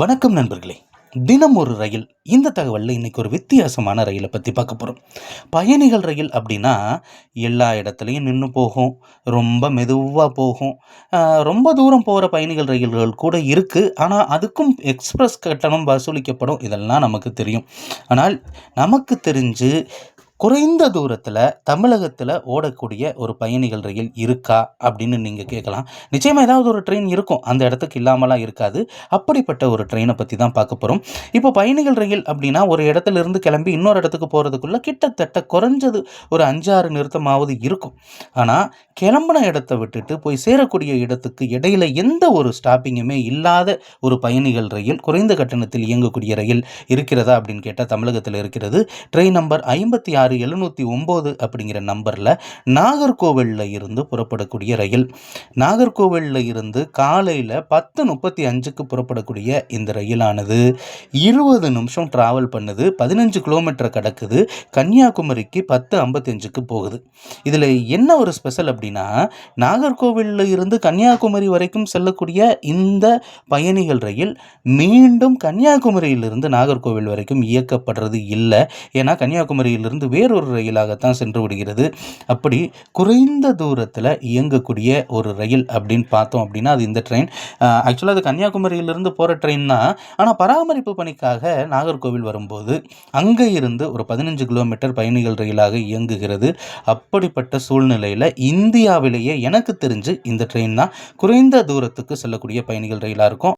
வணக்கம் நண்பர்களே. தினம் ஒரு ரயில். இந்த தகவலில் இன்னைக்கு ஒரு வித்தியாசமான ரயிலை பற்றி பார்க்க போகிறோம். பயணிகள் ரயில் அப்படின்னா எல்லா இடத்துலையும் நின்று போகும், ரொம்ப மெதுவாக போகும். ரொம்ப தூரம் போகிற பயணிகள் ரயில்கள் கூட இருக்குது. ஆனால் அதுக்கும் எக்ஸ்பிரஸ் கட்டணம் வசூலிக்கப்படும், இதெல்லாம் நமக்கு தெரியும். ஆனால் நமக்கு தெரிஞ்சு குறைந்த தூரத்தில் தமிழகத்தில் ஓடக்கூடிய ஒரு பயணிகள் ரயில் இருக்கா அப்படின்னு நீங்கள் கேட்கலாம். நிச்சயமாக ஏதாவது ஒரு ட்ரெயின் இருக்கும், அந்த இடத்துக்கு இல்லாமலாம் இருக்காது. அப்படிப்பட்ட ஒரு ட்ரெயினை பற்றி தான் பார்க்க போகிறோம். இப்போ பயணிகள் ரயில் அப்படின்னா ஒரு இடத்துல இருந்து கிளம்பி இன்னொரு இடத்துக்கு போகிறதுக்குள்ள கிட்டத்தட்ட குறைஞ்சது ஒரு 5-6 நிறுத்தமாவது இருக்கும். ஆனால் கிளம்பின இடத்த விட்டுட்டு போய் சேரக்கூடிய இடத்துக்கு இடையில எந்த ஒரு ஸ்டாப்பிங்குமே இல்லாத ஒரு பயணிகள் ரயில், குறைந்த கட்டணத்தில் இயங்கக்கூடிய ரயில் இருக்கிறதா அப்படின்னு கேட்டால் தமிழகத்தில் இருக்கிறது. ட்ரெயின் நம்பர் 56-709 அப்படிங்கிற நம்பரில் நாகர்கோவிலில் இருந்து புறப்படக்கூடிய ரயில். நாகர்கோவிலில் இருந்து காலையில் 10:35க்கு புறப்படக்கூடிய இந்த ரயிலானது 20 நிமிஷம் ட்ராவல் பண்ணுது, 15 கிலோமீட்டர் கடக்குது, கன்னியாகுமரிக்கு 10:55க்கு போகுது. இதில் என்ன ஒரு ஸ்பெஷல் அப்படின்னா, நாகர்கோவிலில் இருந்து கன்னியாகுமரி வரைக்கும் செல்லக்கூடிய இந்த பயணிகள் ரயில் மீண்டும் கன்னியாகுமரியிலிருந்து நாகர்கோவில் வரைக்கும் இயக்கப்படுறது இல்லை. ஏன்னா கன்னியாகுமரியிலிருந்து வேறொரு ரயிலாகத்தான் சென்று விடுகிறது. அப்படி குறைந்த தூரத்தில் இயங்கக்கூடிய ஒரு ரயில் அப்படின்னு பார்த்தோம் அப்படின்னா அது இந்த ட்ரெயின். ஆக்சுவலாக அது கன்னியாகுமரியிலிருந்து போகிற ட்ரெயின் தான். ஆனால் பராமரிப்பு பணிக்காக நாகர்கோவில் வரும்போது அங்கே இருந்து ஒரு 15 கிலோமீட்டர் பயணிகள் ரயிலாக இயங்குகிறது. அப்படிப்பட்ட சூழ்நிலையில் இந்தியாவிலேயே எனக்கு தெரிஞ்சு இந்த ட்ரெயின் தான் குறைந்த தூரத்துக்கு செல்லக்கூடிய பயணிகள் ரயிலாக இருக்கும்.